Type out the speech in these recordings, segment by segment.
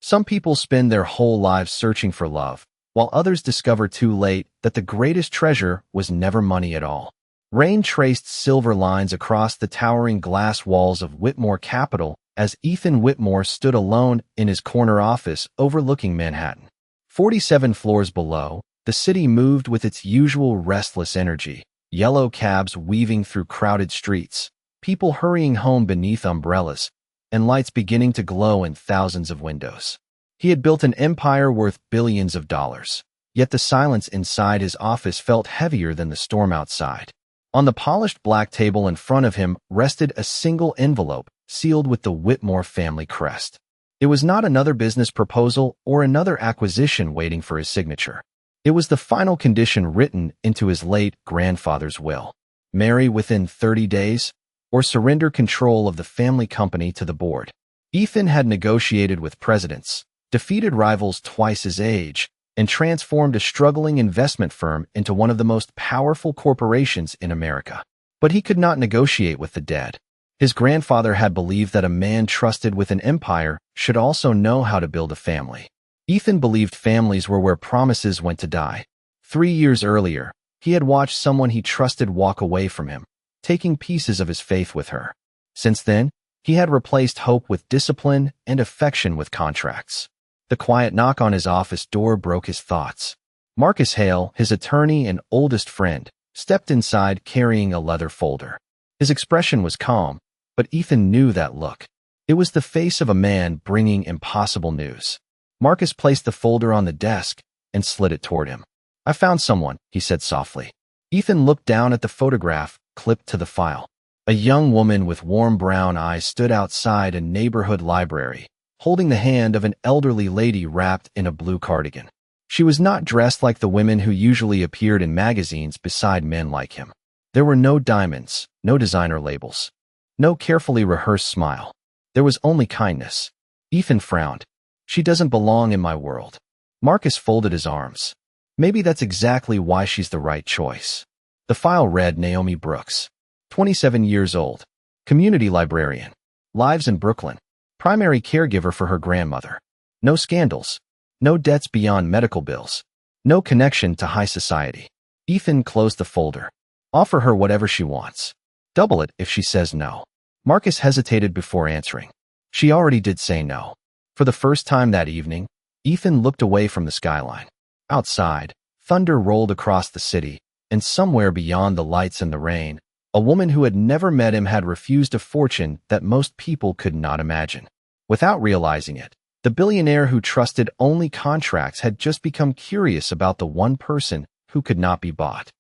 Some people spend their whole lives searching for love, while others discover too late that the greatest treasure was never money at all. Rain traced silver lines across the towering glass walls of Whitmore Capital as Ethan Whitmore stood alone in his corner office overlooking Manhattan. 47 floors below, the city moved with its usual restless energy, yellow cabs weaving through crowded streets, people hurrying home beneath umbrellas, and lights beginning to glow in thousands of windows. He had built an empire worth billions of dollars, yet the silence inside his office felt heavier than the storm outside. On the polished black table in front of him rested a single envelope sealed with the Whitmore family crest. It was not another business proposal or another acquisition waiting for his signature. It was the final condition written into his late grandfather's will. Marry within 30 days, or surrender control of the family company to the board. Ethan had negotiated with presidents, defeated rivals twice his age, and transformed a struggling investment firm into one of the most powerful corporations in America. But he could not negotiate with the dead. His grandfather had believed that a man trusted with an empire should also know how to build a family. Ethan believed families were where promises went to die. 3 years earlier, he had watched someone he trusted walk away from him, taking pieces of his faith with her. Since then, he had replaced hope with discipline and affection with contracts. The quiet knock on his office door broke his thoughts. Marcus Hale, his attorney and oldest friend, stepped inside carrying a leather folder. His expression was calm, but Ethan knew that look. It was the face of a man bringing impossible news. Marcus placed the folder on the desk and slid it toward him. "I found someone," he said softly. Ethan looked down at the photograph clipped to the file. A young woman with warm brown eyes stood outside a neighborhood library, holding the hand of an elderly lady wrapped in a blue cardigan. She was not dressed like the women who usually appeared in magazines beside men like him. There were no diamonds, no designer labels, no carefully rehearsed smile. There was only kindness. Ethan frowned. "She doesn't belong in my world." Marcus folded his arms. "Maybe that's exactly why she's the right choice." The file read Naomi Brooks, 27 years old, community librarian, lives in Brooklyn, primary caregiver for her grandmother. No scandals, no debts beyond medical bills, no connection to high society. Ethan closed the folder. "Offer her whatever she wants. Double it if she says no." Marcus hesitated before answering. She already did say no. For the first time that evening, Ethan looked away from the skyline. Outside, thunder rolled across the city, and somewhere beyond the lights and the rain, a woman who had never met him had refused a fortune that most people could not imagine. Without realizing it, the billionaire who trusted only contracts had just become curious about the one person who could not be bought.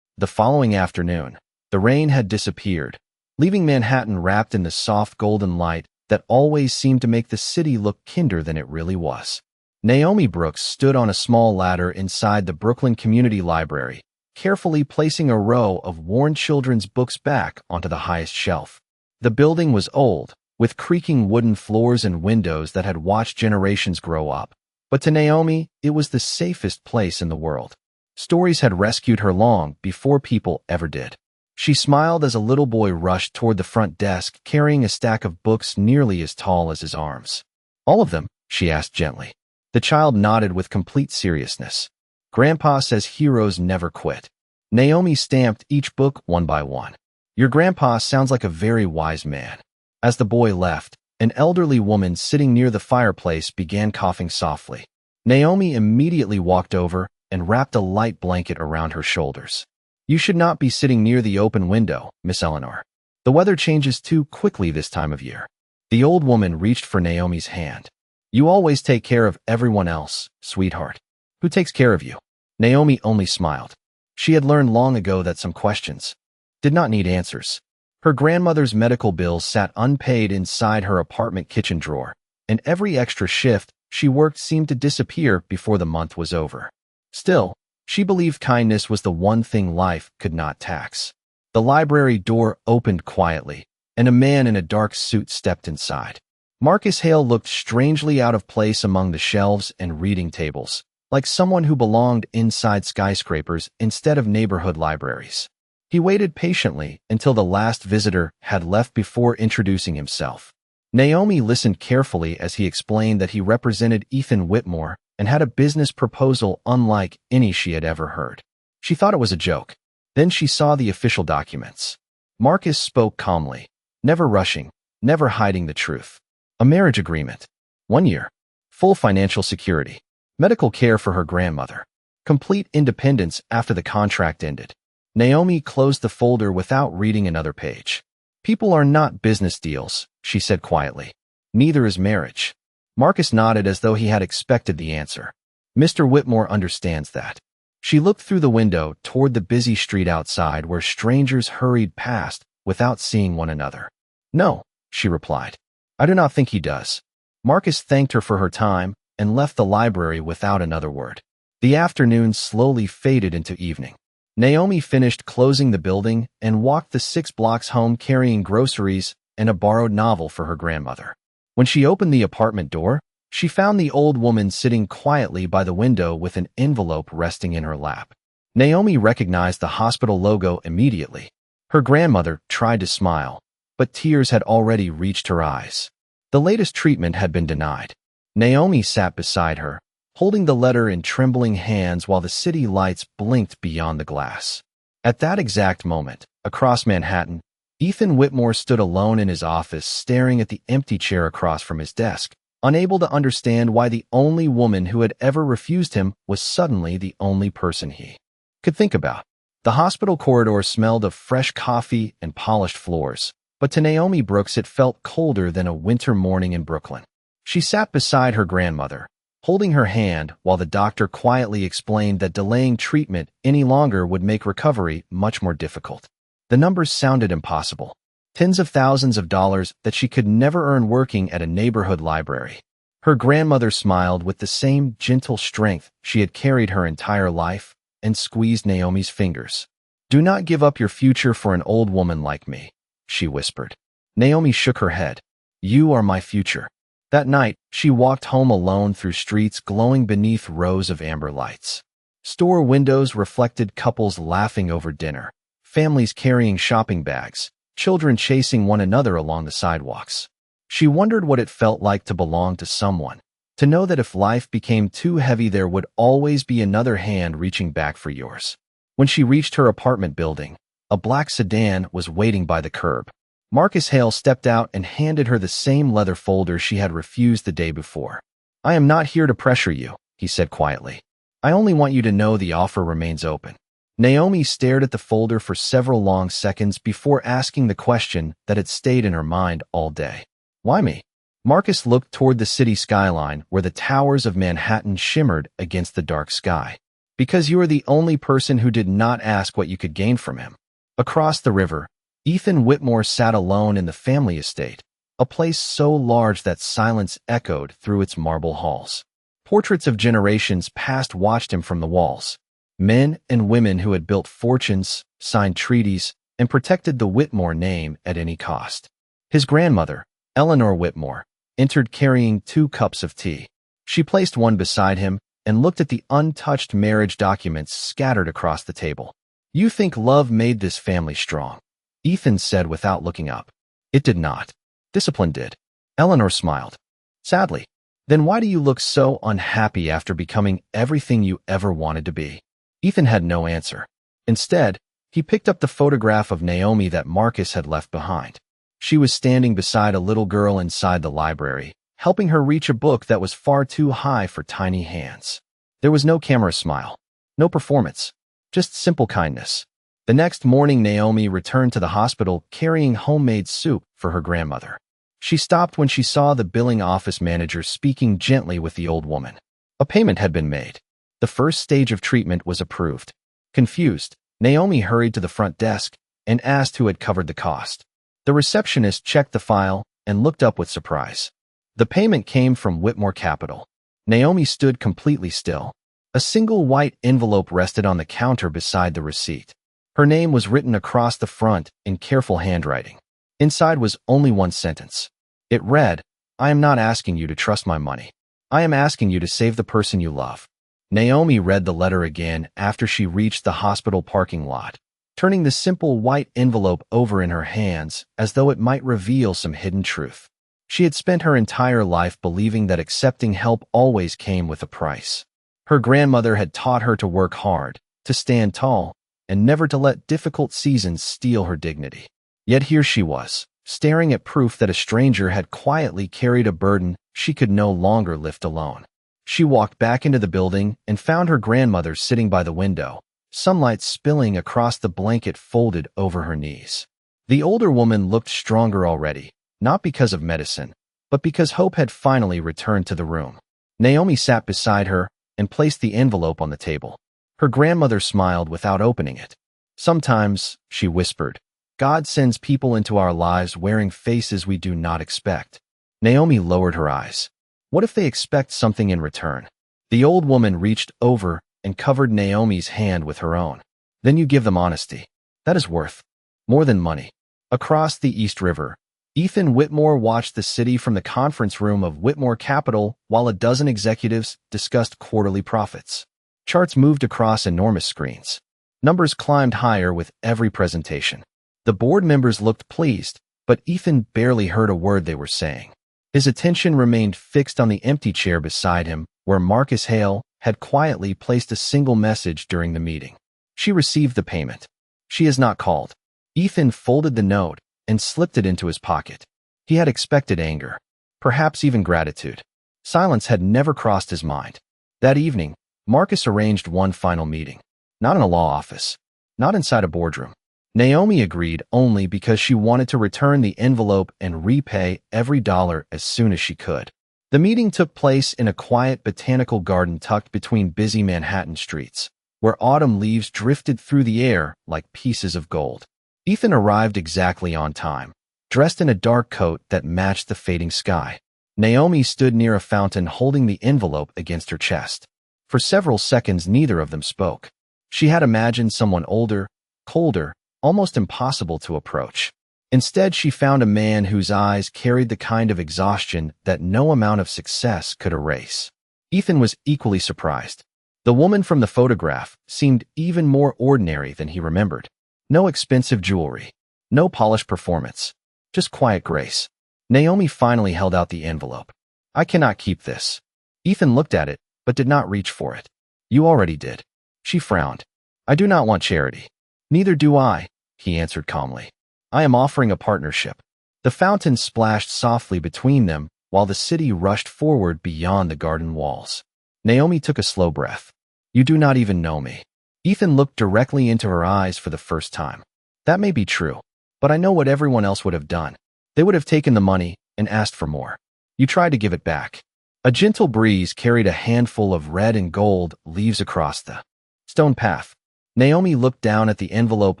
The following afternoon, the rain had disappeared, leaving Manhattan wrapped in the soft golden light that always seemed to make the city look kinder than it really was. Naomi Brooks stood on a small ladder inside the Brooklyn Community Library, carefully placing a row of worn children's books back onto the highest shelf. The building was old, with creaking wooden floors and windows that had watched generations grow up. But to Naomi, it was the safest place in the world. Stories had rescued her long before people ever did. She smiled as a little boy rushed toward the front desk carrying a stack of books nearly as tall as his arms. "All of them?" she asked gently. The child nodded with complete seriousness. "Grandpa says heroes never quit." Naomi stamped each book one by one. "Your grandpa sounds like a very wise man." As the boy left, an elderly woman sitting near the fireplace began coughing softly. Naomi immediately walked over and wrapped a light blanket around her shoulders. "You should not be sitting near the open window, Miss Eleanor. The weather changes too quickly this time of year." The old woman reached for Naomi's hand. "You always take care of everyone else, sweetheart. Who takes care of you?" Naomi only smiled. She had learned long ago that some questions did not need answers. Her grandmother's medical bills sat unpaid inside her apartment kitchen drawer, and every extra shift she worked seemed to disappear before the month was over. Still, she believed kindness was the one thing life could not tax. The library door opened quietly, and a man in a dark suit stepped inside. Marcus Hale looked strangely out of place among the shelves and reading tables, like someone who belonged inside skyscrapers instead of neighborhood libraries. He waited patiently until the last visitor had left before introducing himself. Naomi listened carefully as he explained that he represented Ethan Whitmore and had a business proposal unlike any she had ever heard. She thought it was a joke. Then she saw the official documents. Marcus spoke calmly, never rushing, never hiding the truth. A marriage agreement. 1 year. Full financial security. Medical care for her grandmother. Complete independence after the contract ended. Naomi closed the folder without reading another page. People are not business deals, she said quietly. Neither is marriage. Marcus nodded as though he had expected the answer. Mr. Whitmore understands that. She looked through the window toward the busy street outside where strangers hurried past without seeing one another. No, she replied. I do not think he does. Marcus thanked her for her time and left the library without another word. The afternoon slowly faded into evening. Naomi finished closing the building and walked the 6 blocks home carrying groceries and a borrowed novel for her grandmother. When she opened the apartment door, she found the old woman sitting quietly by the window with an envelope resting in her lap. Naomi recognized the hospital logo immediately. Her grandmother tried to smile, but tears had already reached her eyes. The latest treatment had been denied. Naomi sat beside her, holding the letter in trembling hands while the city lights blinked beyond the glass. At that exact moment, across Manhattan, Ethan Whitmore stood alone in his office staring at the empty chair across from his desk, unable to understand why the only woman who had ever refused him was suddenly the only person he could think about. The hospital corridor smelled of fresh coffee and polished floors, but to Naomi Brooks it felt colder than a winter morning in Brooklyn. She sat beside her grandmother, holding her hand while the doctor quietly explained that delaying treatment any longer would make recovery much more difficult. The numbers sounded impossible. Tens of thousands of dollars that she could never earn working at a neighborhood library. Her grandmother smiled with the same gentle strength she had carried her entire life and squeezed Naomi's fingers. "Do not give up your future for an old woman like me," she whispered. Naomi shook her head. "You are my future." That night, she walked home alone through streets glowing beneath rows of amber lights. Store windows reflected couples laughing over dinner, families carrying shopping bags, children chasing one another along the sidewalks. She wondered what it felt like to belong to someone, to know that if life became too heavy there would always be another hand reaching back for yours. When she reached her apartment building, a black sedan was waiting by the curb. Marcus Hale stepped out and handed her the same leather folder she had refused the day before. "I am not here to pressure you," he said quietly. "I only want you to know the offer remains open." Naomi stared at the folder for several long seconds before asking the question that had stayed in her mind all day. "Why me?" Marcus looked toward the city skyline where the towers of Manhattan shimmered against the dark sky. "Because you are the only person who did not ask what you could gain from him." Across the river, Ethan Whitmore sat alone in the family estate, a place so large that silence echoed through its marble halls. Portraits of generations past watched him from the walls. Men and women who had built fortunes, signed treaties, and protected the Whitmore name at any cost. His grandmother, Eleanor Whitmore, entered carrying 2 cups of tea. She placed one beside him and looked at the untouched marriage documents scattered across the table. "You think love made this family strong," Ethan said without looking up. "It did not. Discipline did." Eleanor smiled. "Sadly. Then why do you look so unhappy after becoming everything you ever wanted to be?" Ethan had no answer. Instead, he picked up the photograph of Naomi that Marcus had left behind. She was standing beside a little girl inside the library, helping her reach a book that was far too high for tiny hands. There was no camera smile, no performance, just simple kindness. The next morning, Naomi returned to the hospital carrying homemade soup for her grandmother. She stopped when she saw the billing office manager speaking gently with the old woman. A payment had been made. The first stage of treatment was approved. Confused, Naomi hurried to the front desk and asked who had covered the cost. The receptionist checked the file and looked up with surprise. The payment came from Whitmore Capital. Naomi stood completely still. A single white envelope rested on the counter beside the receipt. Her name was written across the front in careful handwriting. Inside was only one sentence. It read, "I am not asking you to trust my money. I am asking you to save the person you love." Naomi read the letter again after she reached the hospital parking lot, turning the simple white envelope over in her hands as though it might reveal some hidden truth. She had spent her entire life believing that accepting help always came with a price. Her grandmother had taught her to work hard, to stand tall, and never to let difficult seasons steal her dignity. Yet here she was, staring at proof that a stranger had quietly carried a burden she could no longer lift alone. She walked back into the building and found her grandmother sitting by the window, sunlight spilling across the blanket folded over her knees. The older woman looked stronger already, not because of medicine, but because hope had finally returned to the room. Naomi sat beside her and placed the envelope on the table. Her grandmother smiled without opening it. "Sometimes," she whispered, "God sends people into our lives wearing faces we do not expect." Naomi lowered her eyes. What if they expect something in return? The old woman reached over and covered Naomi's hand with her own. "Then you give them honesty. That is worth more than money." Across the East River, Ethan Whitmore watched the city from the conference room of Whitmore Capital while a dozen executives discussed quarterly profits. Charts moved across enormous screens. Numbers climbed higher with every presentation. The board members looked pleased, but Ethan barely heard a word they were saying. His attention remained fixed on the empty chair beside him, where Marcus Hale had quietly placed a single message during the meeting. "She received the payment. She has not called." Ethan folded the note and slipped it into his pocket. He had expected anger, perhaps even gratitude. Silence had never crossed his mind. That evening, Marcus arranged one final meeting. Not in a law office, not inside a boardroom. Naomi agreed only because she wanted to return the envelope and repay every dollar as soon as she could. The meeting took place in a quiet botanical garden tucked between busy Manhattan streets, where autumn leaves drifted through the air like pieces of gold. Ethan arrived exactly on time, dressed in a dark coat that matched the fading sky. Naomi stood near a fountain holding the envelope against her chest. For several seconds, neither of them spoke. She had imagined someone older, colder, almost impossible to approach. Instead, she found a man whose eyes carried the kind of exhaustion that no amount of success could erase. Ethan was equally surprised. The woman from the photograph seemed even more ordinary than he remembered. No expensive jewelry, no polished performance, just quiet grace. Naomi finally held out the envelope. "I cannot keep this." Ethan looked at it, but did not reach for it. "You already did." She frowned. "I do not want charity." "Neither do I," he answered calmly. "I am offering a partnership." The fountain splashed softly between them while the city rushed forward beyond the garden walls. Naomi took a slow breath. "You do not even know me." Ethan looked directly into her eyes for the first time. "That may be true, but I know what everyone else would have done. They would have taken the money and asked for more. You tried to give it back." A gentle breeze carried a handful of red and gold leaves across the stone path. Naomi looked down at the envelope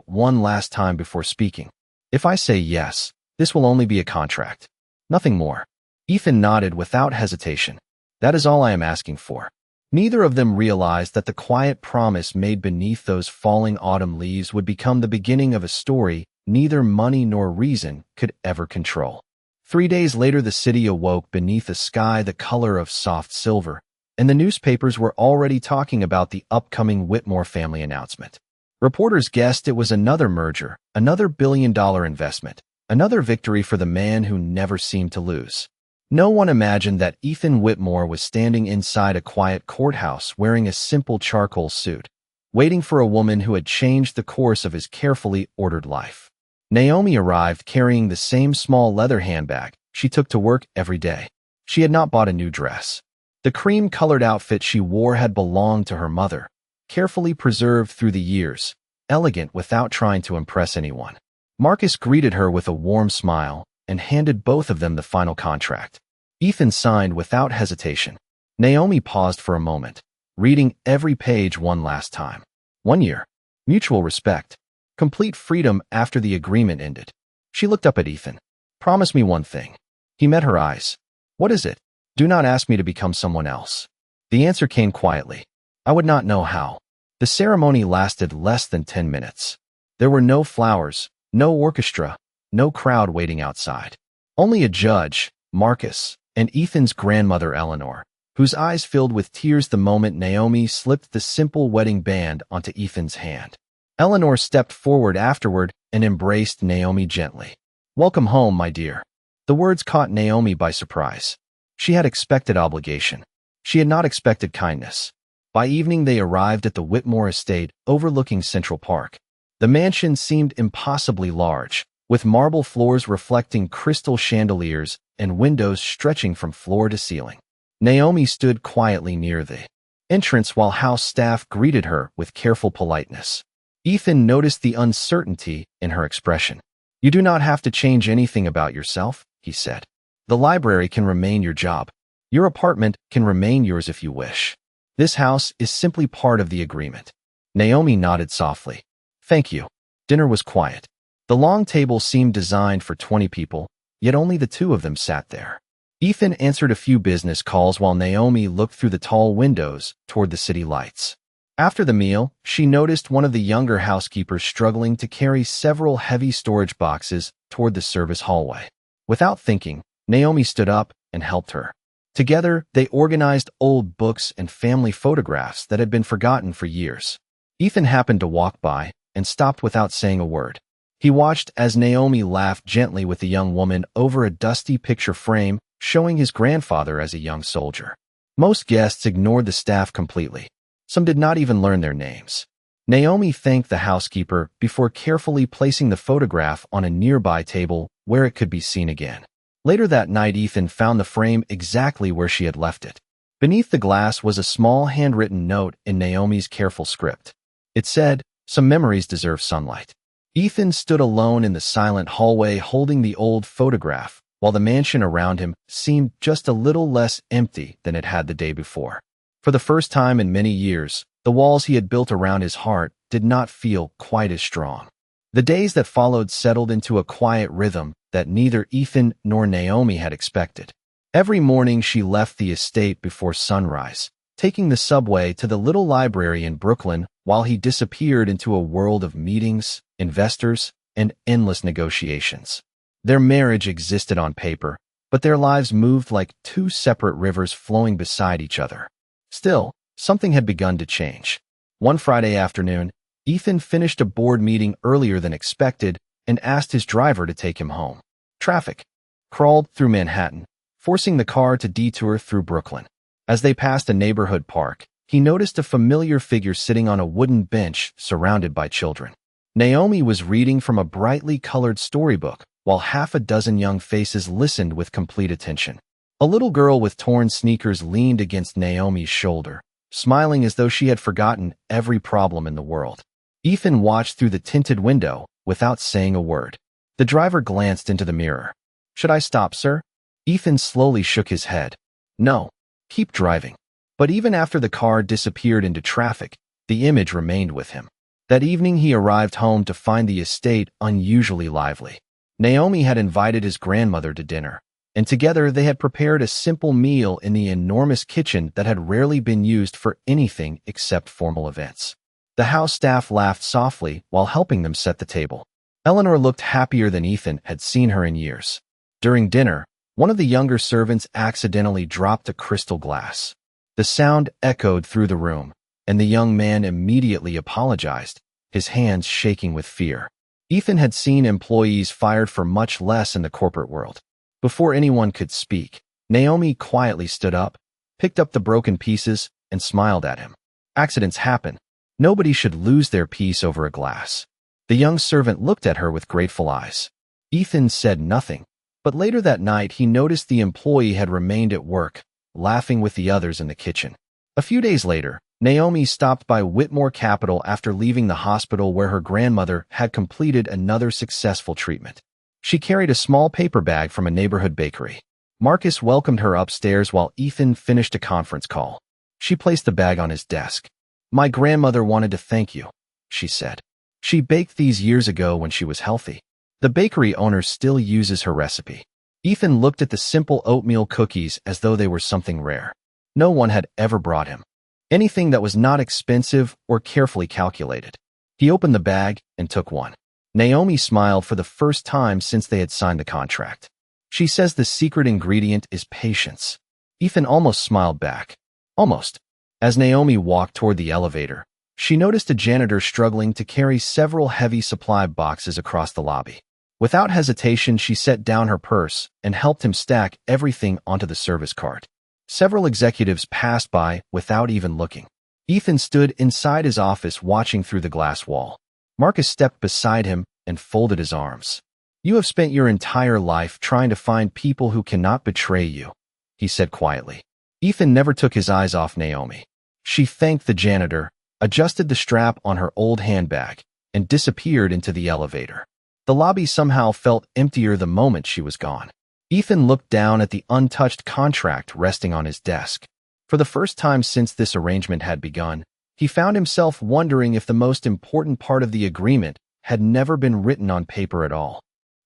one last time before speaking. "If I say yes, this will only be a contract. Nothing more." Ethan nodded without hesitation. "That is all I am asking for." Neither of them realized that the quiet promise made beneath those falling autumn leaves would become the beginning of a story neither money nor reason could ever control. 3 days later, the city awoke beneath a sky the color of soft silver, and the newspapers were already talking about the upcoming Whitmore family announcement. Reporters guessed it was another merger, another billion-dollar investment, another victory for the man who never seemed to lose. No one imagined that Ethan Whitmore was standing inside a quiet courthouse wearing a simple charcoal suit, waiting for a woman who had changed the course of his carefully ordered life. Naomi arrived carrying the same small leather handbag she took to work every day. She had not bought a new dress. The cream-colored outfit she wore had belonged to her mother, carefully preserved through the years, elegant without trying to impress anyone. Marcus greeted her with a warm smile and handed both of them the final contract. Ethan signed without hesitation. Naomi paused for a moment, reading every page one last time. 1 year. Mutual respect. Complete freedom after the agreement ended. She looked up at Ethan. "Promise me one thing." He met her eyes. "What is it?" "Do not ask me to become someone else." The answer came quietly. "I would not know how." The ceremony lasted less than 10 minutes. There were no flowers, no orchestra, no crowd waiting outside. Only a judge, Marcus, and Ethan's grandmother Eleanor, whose eyes filled with tears the moment Naomi slipped the simple wedding band onto Ethan's hand. Eleanor stepped forward afterward and embraced Naomi gently. "Welcome home, my dear." The words caught Naomi by surprise. She had expected obligation. She had not expected kindness. By evening, they arrived at the Whitmore estate overlooking Central Park. The mansion seemed impossibly large, with marble floors reflecting crystal chandeliers and windows stretching from floor to ceiling. Naomi stood quietly near the entrance while house staff greeted her with careful politeness. Ethan noticed the uncertainty in her expression. "You do not have to change anything about yourself," he said. "The library can remain your job. Your apartment can remain yours if you wish. This house is simply part of the agreement." Naomi nodded softly. "Thank you." Dinner was quiet. The long table seemed designed for 20 people, yet only the two of them sat there. Ethan answered a few business calls while Naomi looked through the tall windows toward the city lights. After the meal, she noticed one of the younger housekeepers struggling to carry several heavy storage boxes toward the service hallway. Without thinking, Naomi stood up and helped her. Together, they organized old books and family photographs that had been forgotten for years. Ethan happened to walk by and stopped without saying a word. He watched as Naomi laughed gently with the young woman over a dusty picture frame showing his grandfather as a young soldier. Most guests ignored the staff completely. Some did not even learn their names. Naomi thanked the housekeeper before carefully placing the photograph on a nearby table where it could be seen again. Later that night, Ethan found the frame exactly where she had left it. Beneath the glass was a small handwritten note in Naomi's careful script. It said, "Some memories deserve sunlight." Ethan stood alone in the silent hallway holding the old photograph, while the mansion around him seemed just a little less empty than it had the day before. For the first time in many years, the walls he had built around his heart did not feel quite as strong. The days that followed settled into a quiet rhythm that neither Ethan nor Naomi had expected. Every morning she left the estate before sunrise, taking the subway to the little library in Brooklyn while he disappeared into a world of meetings, investors, and endless negotiations. Their marriage existed on paper, but their lives moved like two separate rivers flowing beside each other. Still, something had begun to change. One Friday afternoon, Ethan finished a board meeting earlier than expected and asked his driver to take him home. Traffic crawled through Manhattan, forcing the car to detour through Brooklyn. As they passed a neighborhood park, he noticed a familiar figure sitting on a wooden bench surrounded by children. Naomi was reading from a brightly colored storybook, while half a dozen young faces listened with complete attention. A little girl with torn sneakers leaned against Naomi's shoulder, smiling as though she had forgotten every problem in the world. Ethan watched through the tinted window without saying a word. The driver glanced into the mirror. "Should I stop, sir?" Ethan slowly shook his head. "No, keep driving." But even after the car disappeared into traffic, the image remained with him. That evening he arrived home to find the estate unusually lively. Naomi had invited his grandmother to dinner, and together they had prepared a simple meal in the enormous kitchen that had rarely been used for anything except formal events. The house staff laughed softly while helping them set the table. Eleanor looked happier than Ethan had seen her in years. During dinner, one of the younger servants accidentally dropped a crystal glass. The sound echoed through the room, and the young man immediately apologized, his hands shaking with fear. Ethan had seen employees fired for much less in the corporate world. Before anyone could speak, Naomi quietly stood up, picked up the broken pieces, and smiled at him. Accidents happen. Nobody should lose their peace over a glass. The young servant looked at her with grateful eyes. Ethan said nothing, but later that night he noticed the employee had remained at work, laughing with the others in the kitchen. A few days later, Naomi stopped by Whitmore Capital after leaving the hospital where her grandmother had completed another successful treatment. She carried a small paper bag from a neighborhood bakery. Marcus welcomed her upstairs while Ethan finished a conference call. She placed the bag on his desk. "My grandmother wanted to thank you," she said. "She baked these years ago when she was healthy. The bakery owner still uses her recipe." Ethan looked at the simple oatmeal cookies as though they were something rare. No one had ever brought him anything that was not expensive or carefully calculated. He opened the bag and took one. Naomi smiled for the first time since they had signed the contract. "She says the secret ingredient is patience." Ethan almost smiled back. Almost. As Naomi walked toward the elevator, she noticed a janitor struggling to carry several heavy supply boxes across the lobby. Without hesitation, she set down her purse and helped him stack everything onto the service cart. Several executives passed by without even looking. Ethan stood inside his office watching through the glass wall. Marcus stepped beside him and folded his arms. "You have spent your entire life trying to find people who cannot betray you," he said quietly. Ethan never took his eyes off Naomi. She thanked the janitor, adjusted the strap on her old handbag, and disappeared into the elevator. The lobby somehow felt emptier the moment she was gone. Ethan looked down at the untouched contract resting on his desk. For the first time since this arrangement had begun, he found himself wondering if the most important part of the agreement had never been written on paper at all.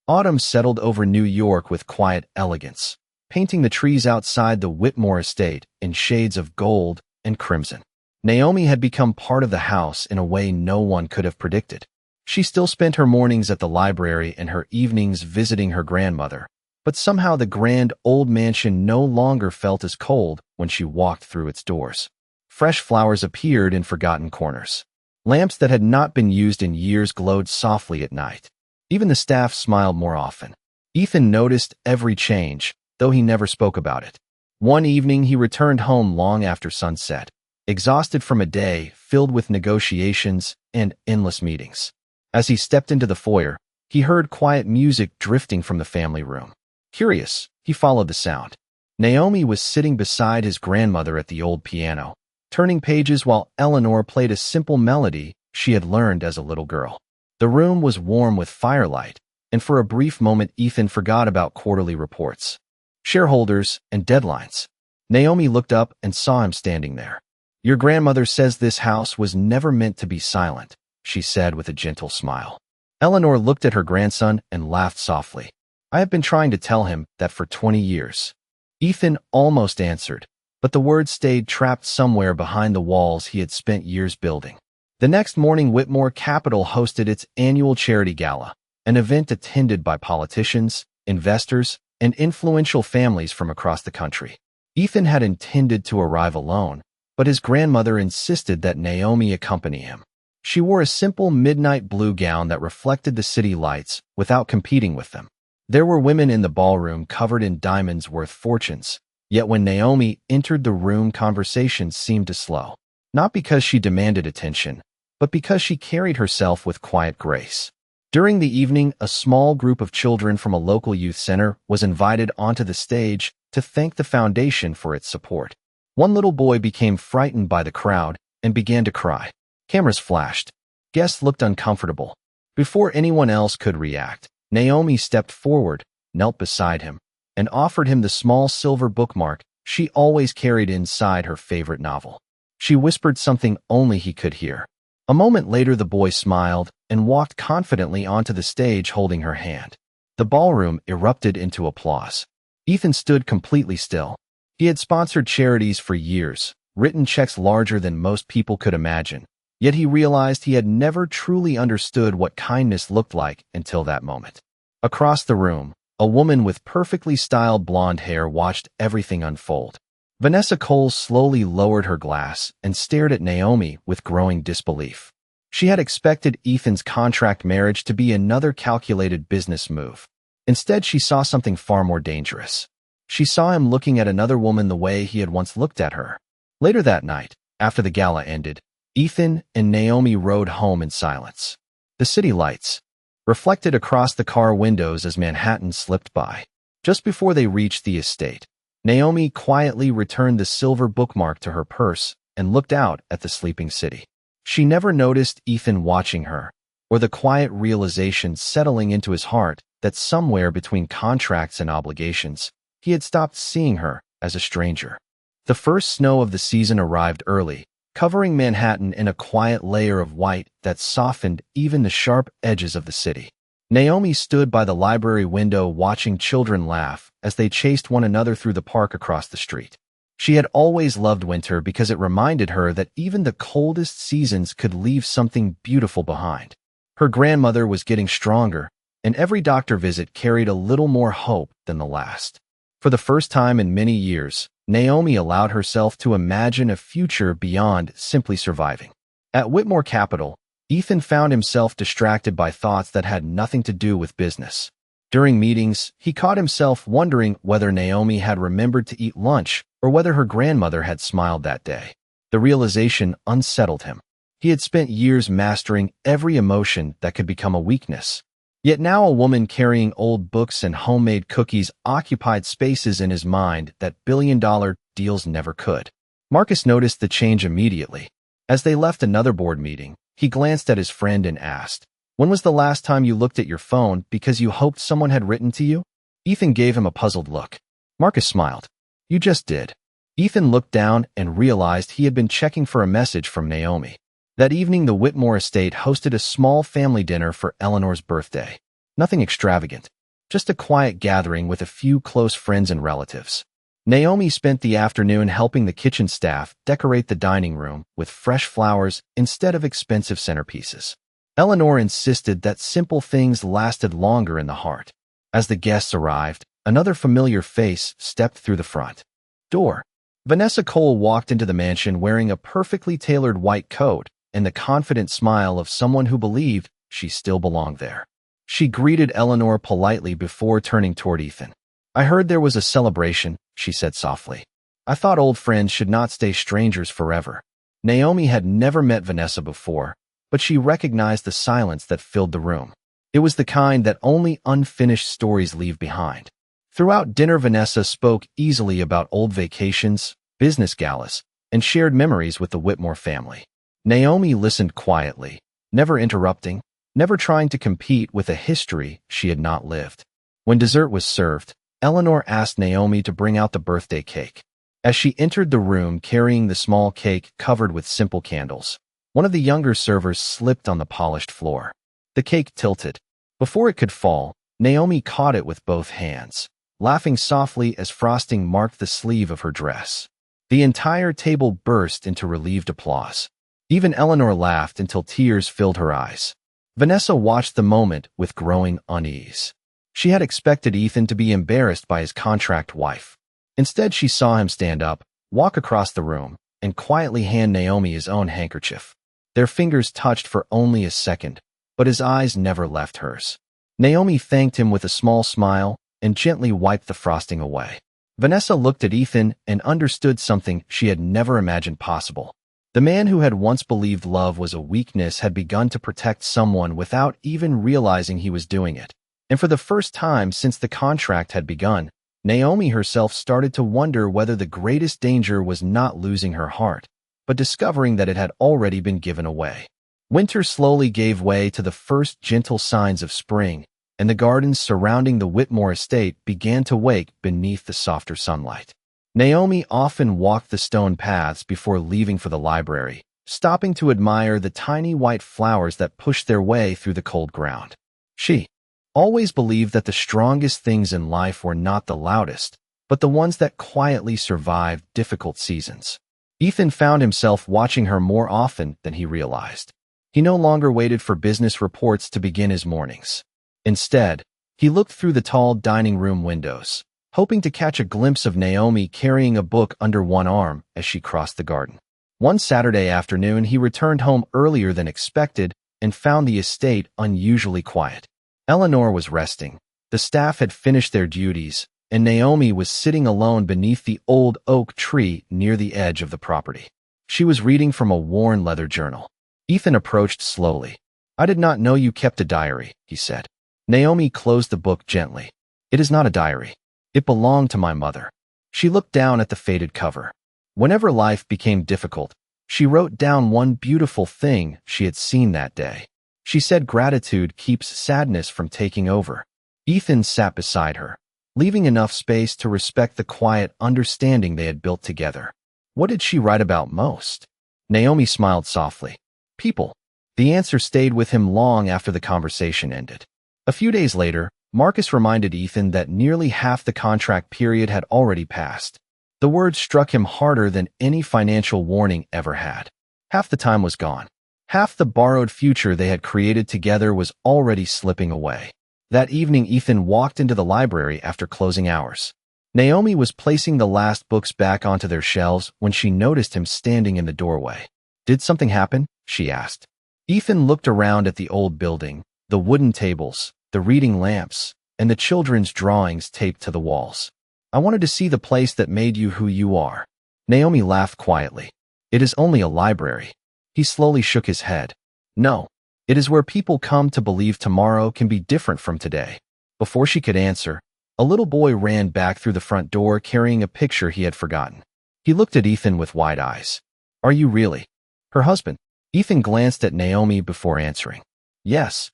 Autumn settled over New York with quiet elegance, painting the trees outside the Whitmore estate in shades of gold and crimson. Naomi had become part of the house in a way no one could have predicted. She still spent her mornings at the library and her evenings visiting her grandmother, but somehow the grand old mansion no longer felt as cold when she walked through its doors. Fresh flowers appeared in forgotten corners. Lamps that had not been used in years glowed softly at night. Even the staff smiled more often. Ethan noticed every change, though he never spoke about it. One evening he returned home long after sunset, exhausted from a day filled with negotiations and endless meetings. As he stepped into the foyer, he heard quiet music drifting from the family room. Curious, he followed the sound. Naomi was sitting beside his grandmother at the old piano, turning pages while Eleanor played a simple melody she had learned as a little girl. The room was warm with firelight, and for a brief moment Ethan forgot about quarterly reports, shareholders, and deadlines. Naomi looked up and saw him standing there. "Your grandmother says this house was never meant to be silent," she said with a gentle smile. Eleanor looked at her grandson and laughed softly. "I have been trying to tell him that for 20 years. Ethan almost answered, but the words stayed trapped somewhere behind the walls he had spent years building. The next morning, Whitmore Capital hosted its annual charity gala, an event attended by politicians, investors, and influential families from across the country. Ethan had intended to arrive alone, but his grandmother insisted that Naomi accompany him. She wore a simple midnight blue gown that reflected the city lights without competing with them. There were women in the ballroom covered in diamonds worth fortunes, yet when Naomi entered the room, conversations seemed to slow. Not because she demanded attention, but because she carried herself with quiet grace. During the evening, a small group of children from a local youth center was invited onto the stage to thank the foundation for its support. One little boy became frightened by the crowd and began to cry. Cameras flashed. Guests looked uncomfortable. Before anyone else could react, Naomi stepped forward, knelt beside him, and offered him the small silver bookmark she always carried inside her favorite novel. She whispered something only he could hear. A moment later, the boy smiled and walked confidently onto the stage holding her hand. The ballroom erupted into applause. Ethan stood completely still. He had sponsored charities for years, written checks larger than most people could imagine, yet he realized he had never truly understood what kindness looked like until that moment. Across the room, a woman with perfectly styled blonde hair watched everything unfold. Vanessa Cole slowly lowered her glass and stared at Naomi with growing disbelief. She had expected Ethan's contract marriage to be another calculated business move. Instead, she saw something far more dangerous. She saw him looking at another woman the way he had once looked at her. Later that night, after the gala ended, Ethan and Naomi rode home in silence. The city lights reflected across the car windows as Manhattan slipped by. Just before they reached the estate, Naomi quietly returned the silver bookmark to her purse and looked out at the sleeping city. She never noticed Ethan watching her, or the quiet realization settling into his heart that somewhere between contracts and obligations, he had stopped seeing her as a stranger. The first snow of the season arrived early, covering Manhattan in a quiet layer of white that softened even the sharp edges of the city. Naomi stood by the library window watching children laugh as they chased one another through the park across the street. She had always loved winter because it reminded her that even the coldest seasons could leave something beautiful behind. Her grandmother was getting stronger, and every doctor visit carried a little more hope than the last. For the first time in many years, Naomi allowed herself to imagine a future beyond simply surviving. At Whitmore Capital, Ethan found himself distracted by thoughts that had nothing to do with business. During meetings, he caught himself wondering whether Naomi had remembered to eat lunch or whether her grandmother had smiled that day. The realization unsettled him. He had spent years mastering every emotion that could become a weakness. Yet now a woman carrying old books and homemade cookies occupied spaces in his mind that billion-dollar deals never could. Marcus noticed the change immediately. As they left another board meeting, he glanced at his friend and asked, "When was the last time you looked at your phone because you hoped someone had written to you?" Ethan gave him a puzzled look. Marcus smiled. "You just did." Ethan looked down and realized he had been checking for a message from Naomi. That evening, the Whitmore estate hosted a small family dinner for Eleanor's birthday. Nothing extravagant, just a quiet gathering with a few close friends and relatives. Naomi spent the afternoon helping the kitchen staff decorate the dining room with fresh flowers instead of expensive centerpieces. Eleanor insisted that simple things lasted longer in the heart. As the guests arrived, another familiar face stepped through the front door. Vanessa Cole walked into the mansion wearing a perfectly tailored white coat and the confident smile of someone who believed she still belonged there. She greeted Eleanor politely before turning toward Ethan. "I heard there was a celebration," she said softly. "I thought old friends should not stay strangers forever." Naomi had never met Vanessa before, but she recognized the silence that filled the room. It was the kind that only unfinished stories leave behind. Throughout dinner, Vanessa spoke easily about old vacations, business galas, and shared memories with the Whitmore family. Naomi listened quietly, never interrupting, never trying to compete with a history she had not lived. When dessert was served, Eleanor asked Naomi to bring out the birthday cake. As she entered the room carrying the small cake covered with simple candles, one of the younger servers slipped on the polished floor. The cake tilted. Before it could fall, Naomi caught it with both hands, laughing softly as frosting marked the sleeve of her dress. The entire table burst into relieved applause. Even Eleanor laughed until tears filled her eyes. Vanessa watched the moment with growing unease. She had expected Ethan to be embarrassed by his contract wife. Instead, she saw him stand up, walk across the room, and quietly hand Naomi his own handkerchief. Their fingers touched for only a second, but his eyes never left hers. Naomi thanked him with a small smile and gently wiped the frosting away. Vanessa looked at Ethan and understood something she had never imagined possible. The man who had once believed love was a weakness had begun to protect someone without even realizing he was doing it. And for the first time since the contract had begun, Naomi herself started to wonder whether the greatest danger was not losing her heart, but discovering that it had already been given away. Winter slowly gave way to the first gentle signs of spring, and the gardens surrounding the Whitmore estate began to wake beneath the softer sunlight. Naomi often walked the stone paths before leaving for the library, stopping to admire the tiny white flowers that pushed their way through the cold ground. She always believed that the strongest things in life were not the loudest, but the ones that quietly survived difficult seasons. Ethan found himself watching her more often than he realized. He no longer waited for business reports to begin his mornings. Instead, he looked through the tall dining room windows, hoping to catch a glimpse of Naomi carrying a book under one arm as she crossed the garden. One Saturday afternoon, he returned home earlier than expected and found the estate unusually quiet. Eleanor was resting, the staff had finished their duties, and Naomi was sitting alone beneath the old oak tree near the edge of the property. She was reading from a worn leather journal. Ethan approached slowly. "I did not know you kept a diary," he said. Naomi closed the book gently. "It is not a diary. It belonged to my mother." She looked down at the faded cover. Whenever life became difficult, she wrote down one beautiful thing she had seen that day. She said gratitude keeps sadness from taking over. Ethan sat beside her, leaving enough space to respect the quiet understanding they had built together. What did she write about most? Naomi smiled softly. People. The answer stayed with him long after the conversation ended. A few days later, Marcus reminded Ethan that nearly half the contract period had already passed. The words struck him harder than any financial warning ever had. Half the time was gone. Half the borrowed future they had created together was already slipping away. That evening, Ethan walked into the library after closing hours. Naomi was placing the last books back onto their shelves when she noticed him standing in the doorway. "Did something happen?" she asked. Ethan looked around at the old building, the wooden tables, the reading lamps, and the children's drawings taped to the walls. I wanted to see the place that made you who you are. Naomi laughed quietly. It is only a library. He slowly shook his head. No, it is where people come to believe tomorrow can be different from today. Before she could answer, a little boy ran back through the front door carrying a picture he had forgotten. He looked at Ethan with wide eyes. Are you really her husband? Ethan glanced at Naomi before answering. Yes.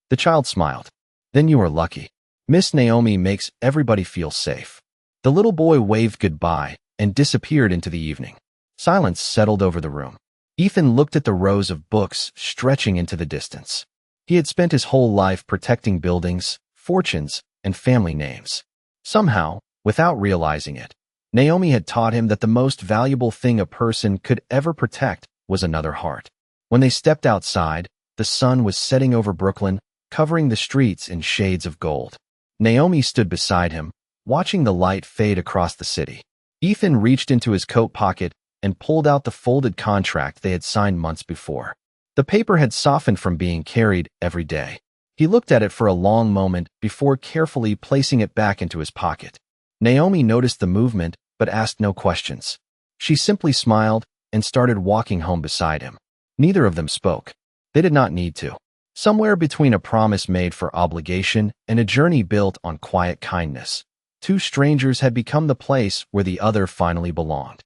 The child smiled. Then you are lucky. Miss Naomi makes everybody feel safe. The little boy waved goodbye and disappeared into the evening. Silence settled over the room. Ethan looked at the rows of books stretching into the distance. He had spent his whole life protecting buildings, fortunes, and family names. Somehow, without realizing it, Naomi had taught him that the most valuable thing a person could ever protect was another heart. When they stepped outside, the sun was setting over Brooklyn, covering the streets in shades of gold. Naomi stood beside him, watching the light fade across the city. Ethan reached into his coat pocket and pulled out the folded contract they had signed months before. The paper had softened from being carried every day. He looked at it for a long moment before carefully placing it back into his pocket. Naomi noticed the movement but asked no questions. She simply smiled and started walking home beside him. Neither of them spoke. They did not need to. Somewhere between a promise made for obligation and a journey built on quiet kindness, two strangers had become the place where the other finally belonged.